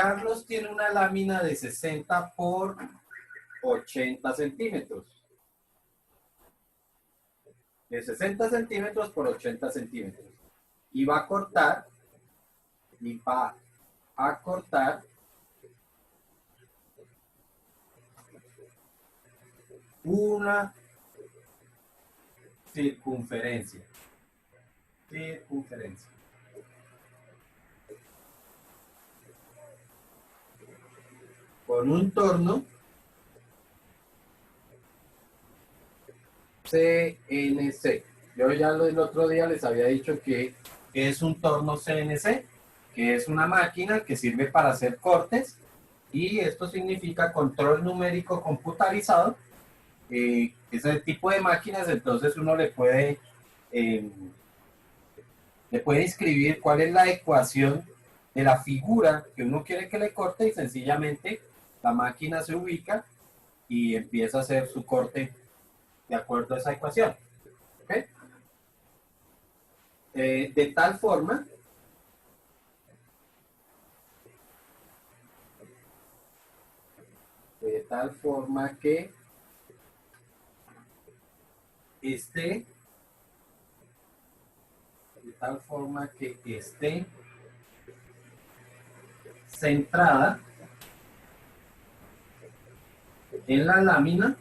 Carlos tiene una lámina de 60 por 80 centímetros. De 60 centímetros por 80 centímetros. Y va a cortar una circunferencia. Con un torno CNC. Yo ya el otro día les había dicho que es un torno CNC, que es una máquina que sirve para hacer cortes, y esto significa control numérico computarizado. Ese tipo de máquinas, entonces uno le puede escribir cuál es la ecuación de la figura que uno quiere que le corte, y sencillamente la máquina se ubica y empieza a hacer su corte de acuerdo a esa ecuación. ¿Okay? De tal forma que esté centrada en la lámina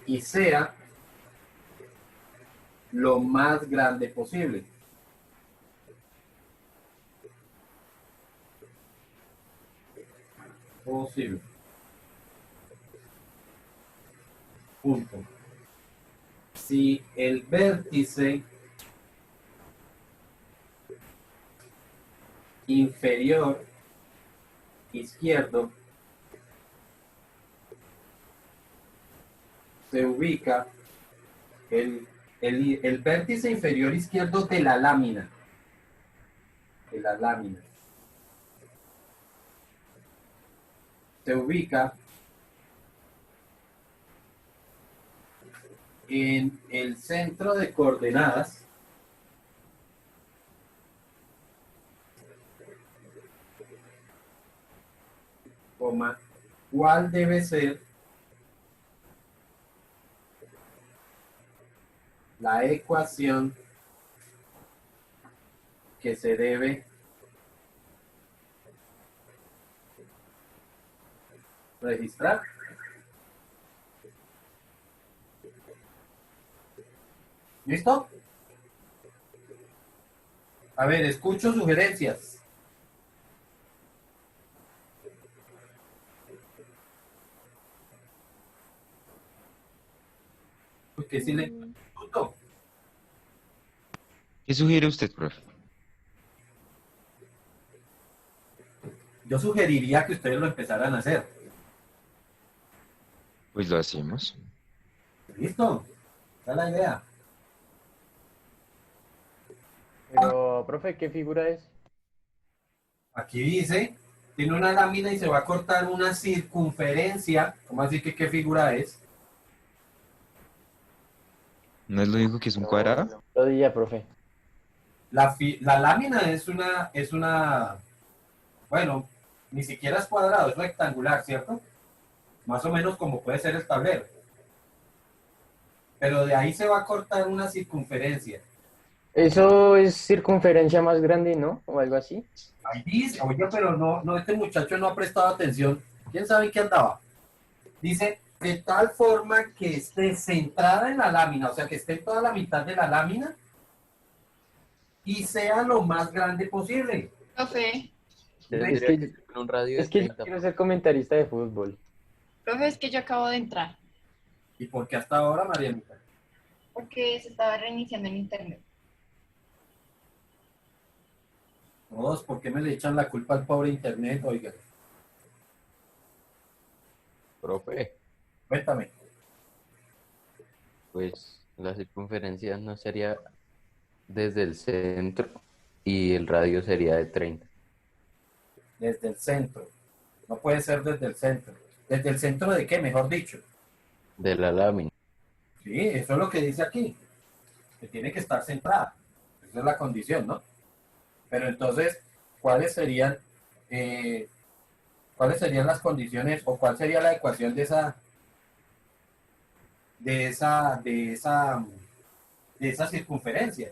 y sea lo más grande posible. Punto. Si el vértice inferior izquierdo se ubica, el vértice inferior izquierdo de la lámina, se ubica en el centro de coordenadas ¿cuál debe ser la ecuación que se debe registrar? ¿Listo? A ver, escucho sugerencias. Porque si le pregunto. ¿Qué sugiere usted, profe? Yo sugeriría que ustedes lo empezaran a hacer. Pues lo hacemos. ¿Listo? Esa es la idea. Pero, profe, ¿qué figura es? Aquí dice, tiene una lámina y se va a cortar una circunferencia. ¿Cómo así que qué figura es? ¿No es lo único que es un cuadrado? Lo día, profe. La lámina es una, bueno, ni siquiera es cuadrado, es rectangular, ¿cierto? Más o menos como puede ser el tablero. Pero de ahí se va a cortar una circunferencia. Eso es circunferencia más grande, ¿no? O algo así. Ahí dice, oye, pero no, este muchacho no ha prestado atención. ¿Quién sabe en qué andaba? Dice, de tal forma que esté centrada en la lámina, o sea, que esté en toda la mitad de la lámina y sea lo más grande posible. Profe, Es Tendría que que, ser con un radio de es que yo 30. quiero ser comentarista de fútbol. profe, es que yo acabo de entrar ¿Y por qué hasta ahora, Marianita? porque se estaba reiniciando el internet. Todos, ¿por qué me le echan la culpa al pobre internet? Oiga, Profe, cuéntame. pues la circunferencia no sería desde el centro y el radio sería de 30. Desde el centro. No puede ser desde el centro. ¿Desde el centro de qué, mejor dicho? De la lámina. Sí, eso es lo que dice aquí. Que tiene que estar centrada. Esa es la condición, ¿no? Pero entonces, ¿cuáles serían, eh, cuáles serían las condiciones o cuál sería la ecuación de esa circunferencia?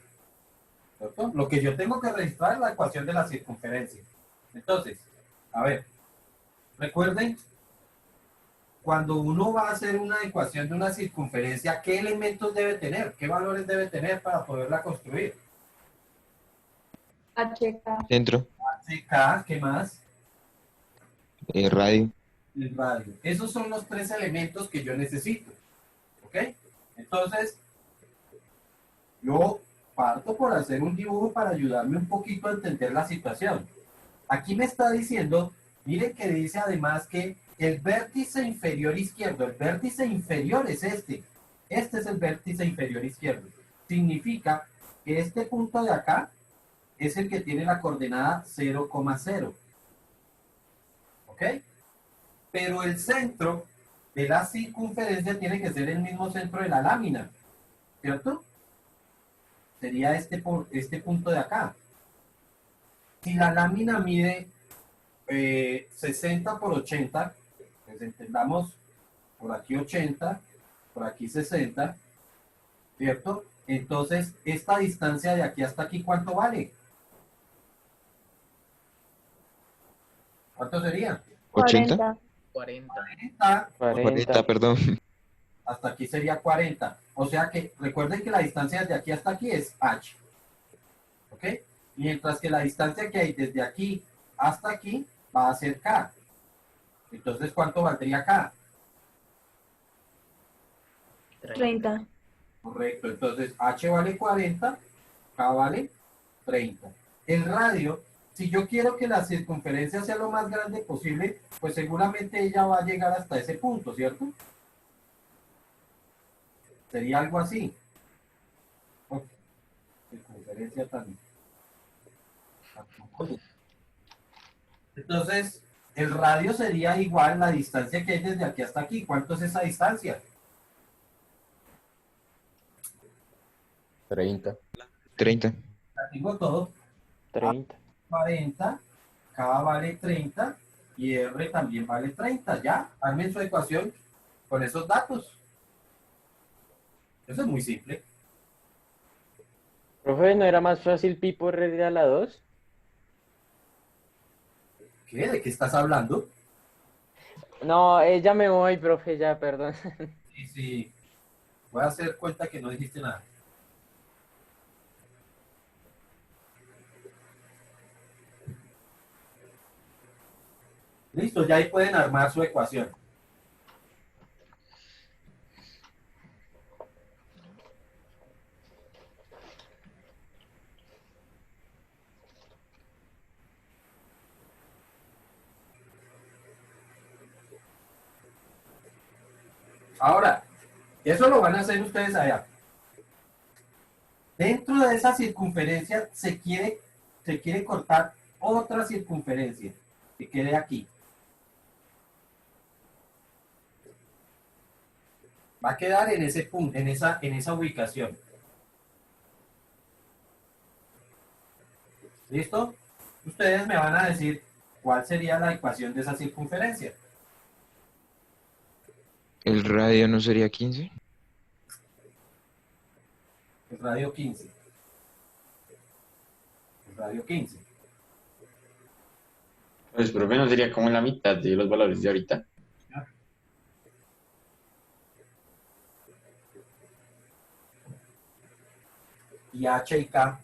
¿Cierto? Lo que yo tengo que registrar es la ecuación de la circunferencia. Entonces, a ver, recuerden, cuando uno va a hacer una ecuación de una circunferencia, ¿qué elementos debe tener? ¿Qué valores debe tener para poderla construir? HK. Centro, K, ¿qué más? radio. El radio. Esos son los tres elementos que yo necesito. ¿Ok? Entonces, yo parto por hacer un dibujo para ayudarme un poquito a entender la situación. Aquí me está diciendo, miren que dice además que el vértice inferior izquierdo, el vértice inferior es este. Este es el vértice inferior izquierdo. Significa que este punto de acá es el que tiene la coordenada 0,0. ¿Ok? Pero el centro de la circunferencia tiene que ser el mismo centro de la lámina. ¿Cierto? Sería este punto de acá. Si la lámina mide 60 por 80, pues entendamos por aquí 80, por aquí 60, ¿cierto? Entonces, esta distancia de aquí hasta aquí, ¿cuánto vale? ¿Cuánto sería? 80, 40. 40. 40, 40. perdón. Hasta aquí sería 40. O sea que recuerden que la distancia desde aquí hasta aquí es h. ¿Ok? Mientras que la distancia que hay desde aquí hasta aquí va a ser k. Entonces, ¿cuánto valdría k? 30. Correcto. Entonces, h vale 40, k vale 30. El radio, si yo quiero que la circunferencia sea lo más grande posible, pues seguramente ella va a llegar hasta ese punto, ¿cierto? Sería algo así. Ok. Circunferencia también. Entonces, el radio sería igual la distancia que hay desde aquí hasta aquí. ¿Cuánto es esa distancia? 30. 30. La tengo todo. 30. 40, K vale 30 y R también vale 30. Ya, armen su ecuación con esos datos. Eso es muy simple. Profe, ¿no era más fácil pi por R a la 2? ¿Qué? ¿De qué estás hablando? No, ya me voy, profe, ya, perdón. Sí, sí. Voy a hacer cuenta que no dijiste nada. Listo, ya ahí pueden armar su ecuación. Ahora, eso lo van a hacer ustedes allá. Dentro de esa circunferencia se quiere cortar otra circunferencia que quede aquí. Va a quedar en ese punto, en esa ubicación. ¿Listo? Ustedes me van a decir cuál sería la ecuación de esa circunferencia. ¿El radio no sería 15? El radio 15. El radio 15. Pues, profe, no sería como la mitad de los valores de ahorita. Y H y K.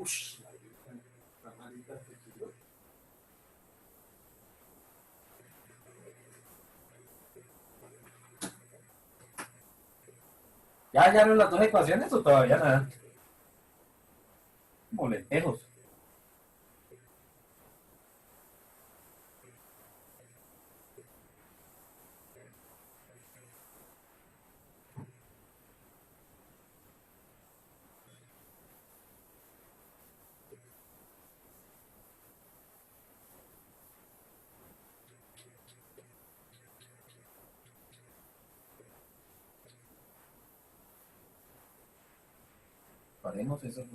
Ush. La manita que quiero. ¿Ya hallaron las dos ecuaciones o todavía nada? Como lentejos. Haremos eso.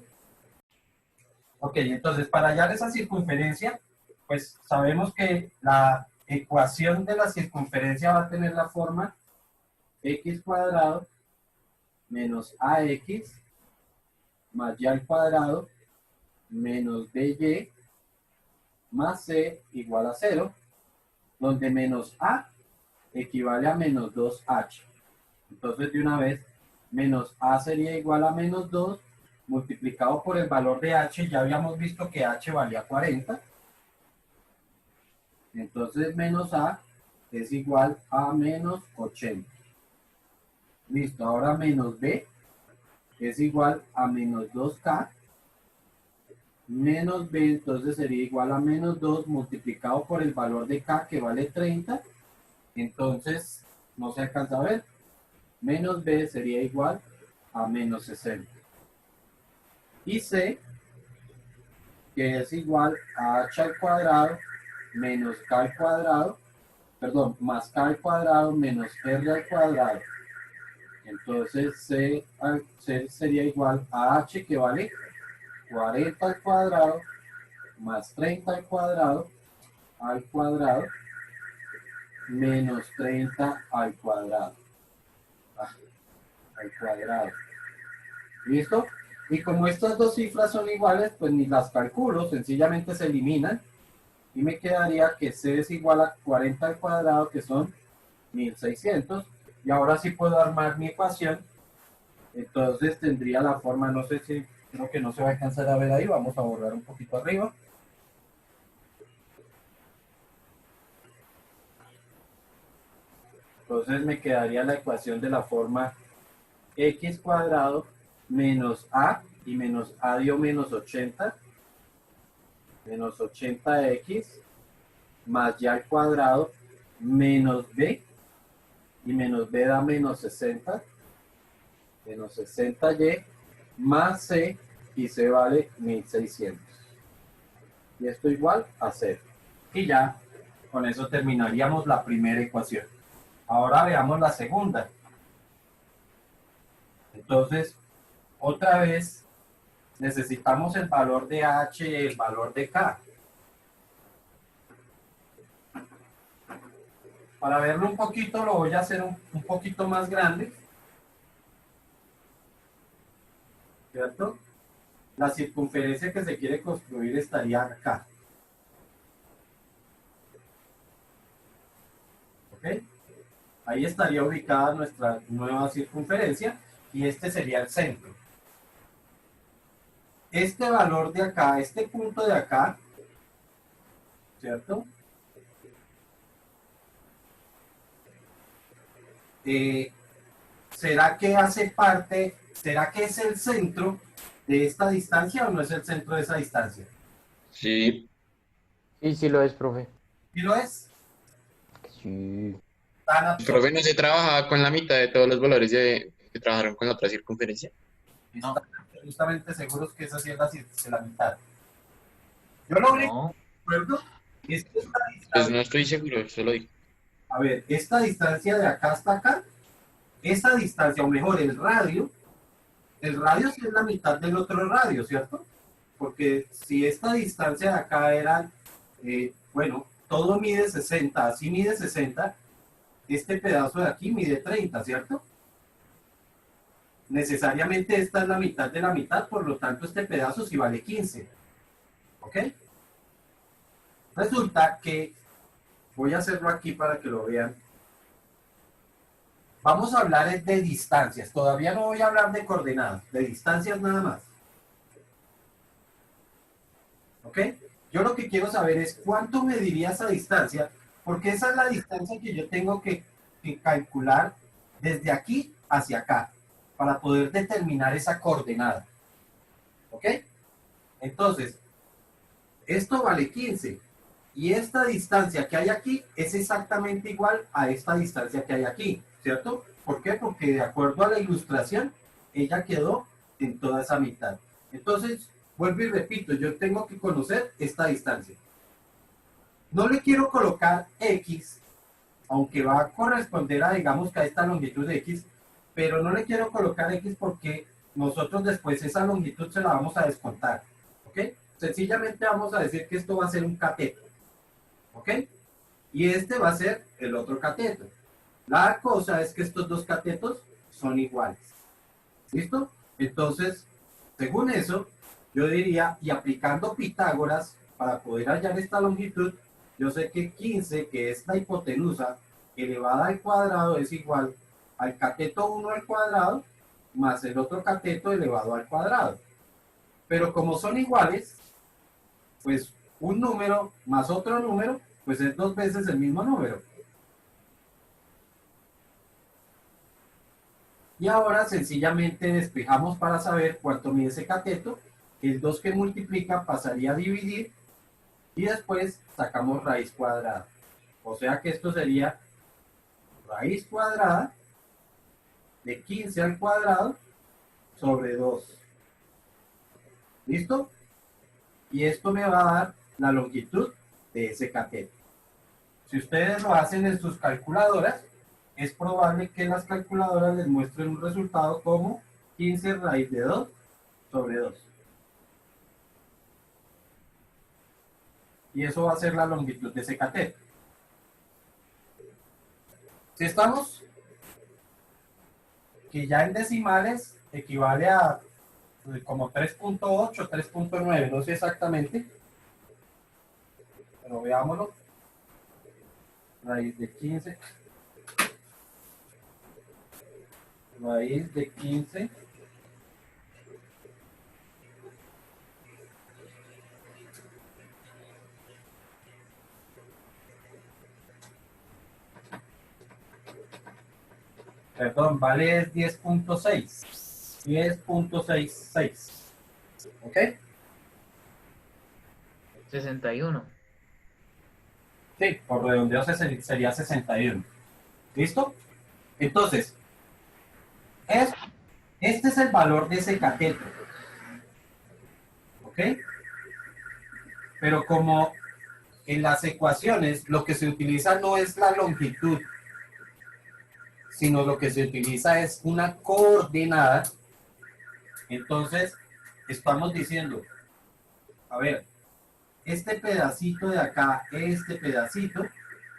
Ok, entonces para hallar esa circunferencia, pues sabemos que la ecuación de la circunferencia va a tener la forma x cuadrado menos ax más y al cuadrado menos by más c igual a 0, donde menos a equivale a menos 2h. Entonces de una vez, menos a sería igual a menos 2 multiplicado por el valor de h. Ya habíamos visto que h valía 40. Entonces menos a es igual a menos 80. Listo, ahora menos b es igual a menos 2k. Menos b entonces sería igual a menos 2 multiplicado por el valor de k que vale 30. Entonces no se alcanza a ver. Menos b sería igual a menos 60. Y c, que es igual a h al cuadrado menos k al cuadrado, perdón, más k al cuadrado menos r al cuadrado. Entonces c sería igual a h, que vale 40 al cuadrado más 30 al cuadrado menos 30 al cuadrado. Al cuadrado. ¿Listo? Y como estas dos cifras son iguales, pues ni las calculo, sencillamente se eliminan. Y me quedaría que c es igual a 40 al cuadrado, que son 1600. Y ahora sí puedo armar mi ecuación. Entonces tendría la forma, no sé si, creo que no se va a alcanzar a ver ahí. Vamos a borrar un poquito arriba. Entonces me quedaría la ecuación de la forma x cuadrado menos a, y menos a dio menos 80, menos 80x, más y al cuadrado, menos b, y menos b da menos 60, menos 60y, más c, y c vale 1600. Y esto igual a 0. Y ya, con eso terminaríamos la primera ecuación. Ahora veamos la segunda. Entonces, otra vez, necesitamos el valor de h y el valor de k. Para verlo un poquito, lo voy a hacer un poquito más grande. ¿Cierto? La circunferencia que se quiere construir estaría acá. ¿Ok? Ahí estaría ubicada nuestra nueva circunferencia y este sería el centro. Este valor de acá, este punto de acá, ¿cierto? ¿Será que hace parte, será que es el centro de esta distancia o no es el centro de esa distancia? Sí, Sí, sí lo es, profe. ¿Sí lo es? Sí. Tan absurdo. profe, ¿no se trabajaba con la mitad de todos los valores que trabajaron con la otra circunferencia? Están justamente seguros que esa sí es la mitad. Yo lo único que recuerdo es que esta Pues distancia, no estoy seguro, solo digo. a ver, esta distancia de acá hasta acá, esa distancia, o mejor, el radio sí es la mitad del otro radio, ¿cierto? Porque si esta distancia de acá era, bueno, todo mide 60, así mide 60, este pedazo de aquí mide 30, ¿cierto? Necesariamente esta es la mitad de la mitad, por lo tanto este pedazo sí vale 15. ¿Ok? Resulta que, voy a hacerlo aquí para que lo vean. Vamos a hablar de distancias, todavía no voy a hablar de coordenadas, de distancias nada más. ¿Ok? Yo lo que quiero saber es cuánto mediría esa distancia, porque esa es la distancia que yo tengo que calcular desde aquí hacia acá, para poder determinar esa coordenada. ¿Ok? Entonces, esto vale 15. Y esta distancia que hay aquí es exactamente igual a esta distancia que hay aquí, ¿cierto? ¿Por qué? Porque de acuerdo a la ilustración, ella quedó en toda esa mitad. Entonces, vuelvo y repito, yo tengo que conocer esta distancia. No le quiero colocar X, aunque va a corresponder a, digamos, que a esta longitud de X, pero no le quiero colocar X porque nosotros después esa longitud se la vamos a descontar, ¿ok? Sencillamente vamos a decir que esto va a ser un cateto, ¿ok? Y este va a ser el otro cateto. La cosa es que estos dos catetos son iguales. ¿Listo? Entonces, según eso, yo diría, y aplicando Pitágoras, para poder hallar esta longitud, yo sé que 15, que es la hipotenusa, elevada al cuadrado, es igual al cateto 1 al cuadrado, más el otro cateto elevado al cuadrado. Pero como son iguales, pues un número más otro número, pues es 2 veces el mismo número. Y ahora sencillamente despejamos para saber cuánto mide ese cateto. El 2 que multiplica pasaría a dividir y después sacamos raíz cuadrada. O sea que esto sería raíz cuadrada de 15 al cuadrado sobre 2. ¿Listo? Y esto me va a dar la longitud de ese cateto. Si ustedes lo hacen en sus calculadoras, es probable que las calculadoras les muestren un resultado como 15 raíz de 2 sobre 2. Y eso va a ser la longitud de ese cateto. Si estamos, que ya en decimales equivale a como 3.8, 3.9, no sé exactamente, pero veámoslo. Raíz de 15. Raíz de 15 perdón, vale es 10.6 10.66, ¿ok? 61. Sí, por redondeo sería 61. ¿Listo? Entonces, este es el valor de ese cateto. ¿Ok? Pero como en las ecuaciones lo que se utiliza no es la longitud, sino lo que se utiliza es una coordenada, entonces estamos diciendo, a ver, este pedacito de acá, este pedacito,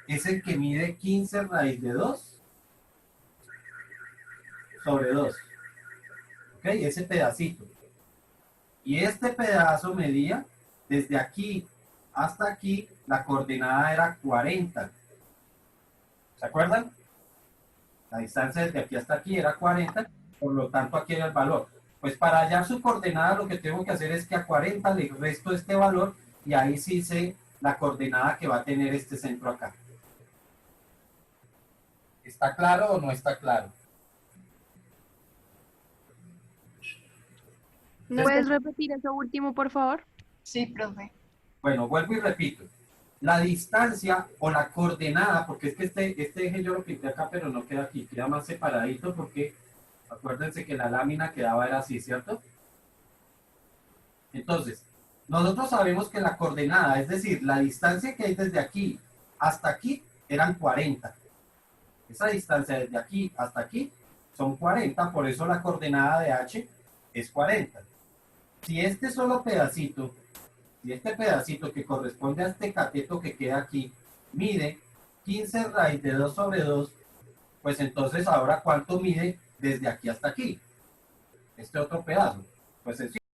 es el que mide 15 raíz de 2 sobre 2. ¿Ok? Ese pedacito. Y este pedazo medía desde aquí hasta aquí, la coordenada era 40. ¿Se acuerdan? La distancia desde aquí hasta aquí era 40, por lo tanto aquí era el valor. Pues para hallar su coordenada lo que tengo que hacer es que a 40 le resto este valor y ahí sí sé la coordenada que va a tener este centro acá. ¿Está claro o no está claro? ¿Puedes repetir eso último, por favor? Sí, profe. Bueno, vuelvo y repito. La distancia o la coordenada, porque es que este eje yo lo pinté acá, pero no queda aquí, queda más separadito porque acuérdense que la lámina quedaba era así, ¿cierto? Entonces, nosotros sabemos que la coordenada, es decir, la distancia que hay desde aquí hasta aquí, eran 40. Esa distancia desde aquí hasta aquí son 40, por eso la coordenada de h es 40. Si este solo pedacito, si este pedacito que corresponde a este cateto que queda aquí, mide 15 raíz de 2 sobre 2, pues entonces ahora ¿cuánto mide desde aquí hasta aquí? Este otro pedazo. Pues es